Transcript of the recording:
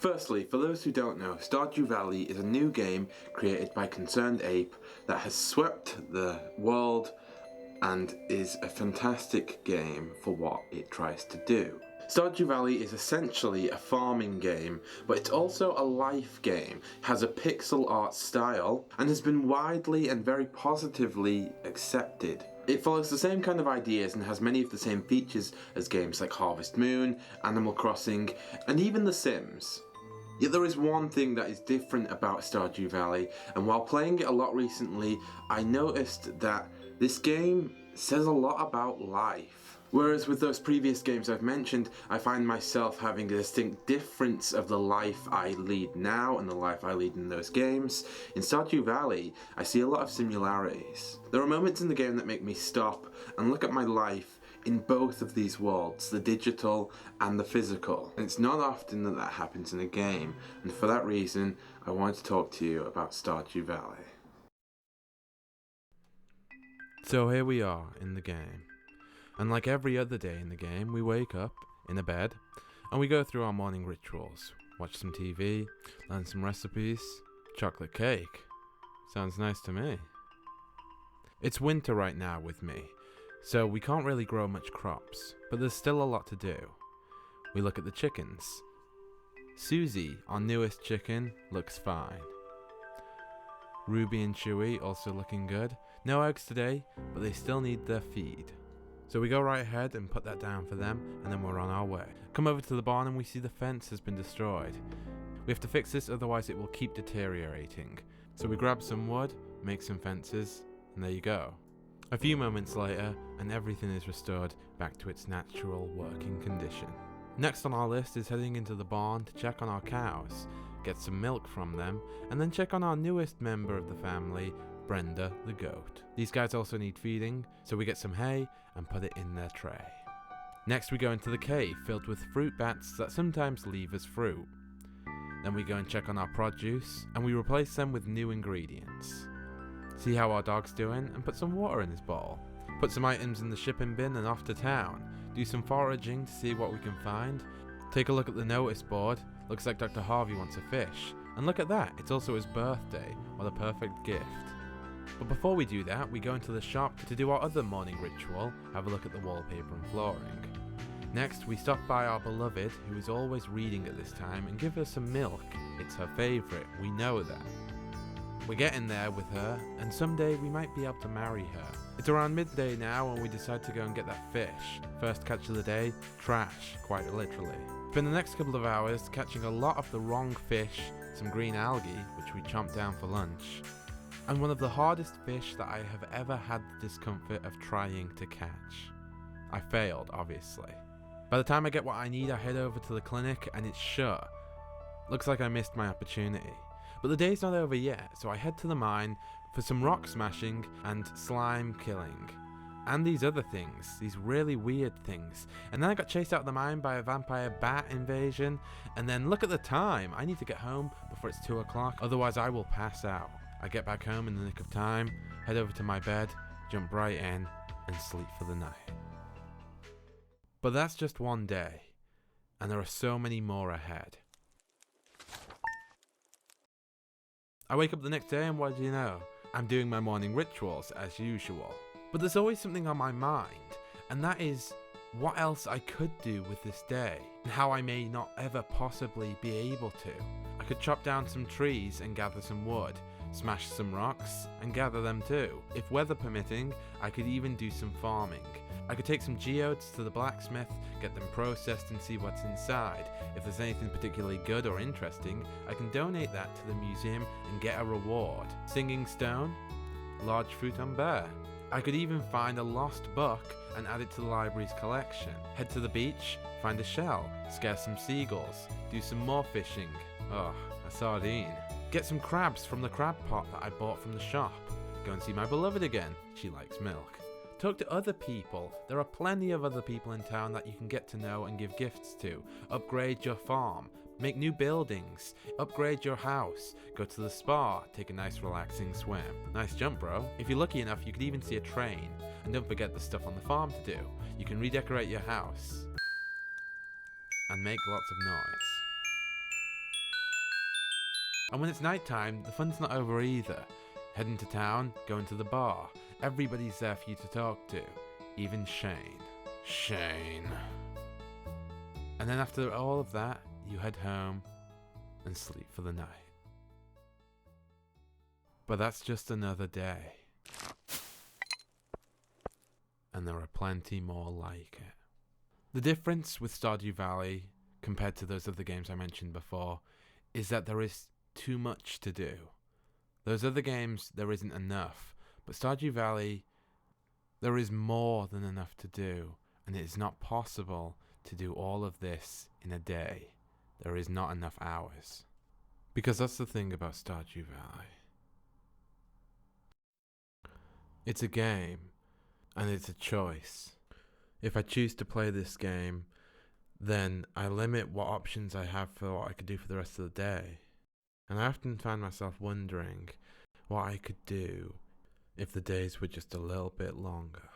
Firstly, for those who don't know, Stardew Valley is a new game created by Concerned Ape that has swept the world and is a fantastic game for what it tries to do. Stardew Valley is essentially a farming game, but it's also a life game, has a pixel art style, and has been widely and very positively accepted. It follows the same kind of ideas and has many of the same features as games like Harvest Moon, Animal Crossing, and even The Sims. Yet there is one thing that is different about Stardew Valley, and while playing it a lot recently, I noticed that this game says a lot about life. Whereas with those previous games I've mentioned, I find myself having a distinct difference of the life I lead now and the life I lead in those games. In Stardew Valley, I see a lot of similarities. There are moments in the game that make me stop and look at my life in both of these worlds, the digital and the physical. And it's not often that that happens in a game, and for that reason, I wanted to talk to you about Stardew Valley. So here we are in the game. And like every other day in the game, we wake up in a bed and we go through our morning rituals. Watch some TV, learn some recipes, chocolate cake. Sounds nice to me. It's winter right now with me, so we can't really grow much crops, but there's still a lot to do. We look at the chickens. Susie, our newest chicken, looks fine. Ruby and Chewy also looking good. No eggs today, but they still need their feed. So we go right ahead and put that down for them, and then we're on our way. Come over to the barn and we see the fence has been destroyed. We have to fix this, otherwise it will keep deteriorating. So we grab some wood, make some fences, and there you go. A few moments later, and everything is restored back to its natural working condition. Next on our list is heading into the barn to check on our cows, get some milk from them, and then check on our newest member of the family, Brenda the goat. These guys also need feeding, so we get some hay and put it in their tray. Next we go into the cave filled with fruit bats that sometimes leave us fruit. Then we go and check on our produce, and we replace them with new ingredients. See how our dog's doing, and put some water in his bowl. Put some items in the shipping bin and off to town. Do some foraging to see what we can find. Take a look at the notice board. Looks like Dr. Harvey wants a fish. And look at that, it's also his birthday. What a perfect gift. But before we do that, we go into the shop to do our other morning ritual, have a look at the wallpaper and flooring. Next, we stop by our beloved, who is always reading at this time, and give her some milk. It's her favourite, we know that. We're getting there with her, and someday we might be able to marry her. It's around midday now and we decide to go and get that fish. First catch of the day, trash, quite literally. Spend the next couple of hours catching a lot of the wrong fish, some green algae, which we chomp down for lunch, and one of the hardest fish that I have ever had the discomfort of trying to catch. I failed, obviously. By the time I get what I need, I head over to the clinic and it's shut. Looks like I missed my opportunity. But the day's not over yet, so I head to the mine for some rock smashing and slime killing. And these other things, these really weird things. And then I got chased out of the mine by a vampire bat invasion. And then look at the time, I need to get home before it's 2 o'clock, otherwise I will pass out. I get back home in the nick of time, head over to my bed, jump right in, and sleep for the night. But that's just one day, and there are so many more ahead. I wake up the next day and what do you know? I'm doing my morning rituals as usual. But there's always something on my mind, and that is what else I could do with this day, and how I may not ever possibly be able to. I could chop down some trees and gather some wood, smash some rocks and gather them too. If weather permitting, I could even do some farming. I could take some geodes to the blacksmith, get them processed and see what's inside. If there's anything particularly good or interesting, I can donate that to the museum and get a reward. Singing stone, large fruit on bear. I could even find a lost book and add it to the library's collection. Head to the beach, find a shell, scare some seagulls, do some more fishing. Oh, a sardine. Get some crabs from the crab pot that I bought from the shop. Go and see my beloved again, she likes milk. Talk to other people, there are plenty of other people in town that you can get to know and give gifts to. Upgrade your farm, make new buildings, upgrade your house, go to the spa, take a nice relaxing swim. Nice jump, bro. If you're lucky enough, you could even see a train. And don't forget the stuff on the farm to do. You can redecorate your house and make lots of noise. And when it's nighttime, the fun's not over either. Heading to town, going to the bar. Everybody's there for you to talk to. Even Shane. Shane. And then after all of that, you head home and sleep for the night. But that's just another day. And there are plenty more like it. The difference with Stardew Valley, compared to those other games I mentioned before, is that there is too much to do. Those other games, there isn't enough. But Stardew Valley, there is more than enough to do. And it is not possible to do all of this in a day. There is not enough hours. Because that's the thing about Stardew Valley. It's a game, and it's a choice. If I choose to play this game, then I limit what options I have for what I could do for the rest of the day. And I often find myself wondering what I could do if the days were just a little bit longer.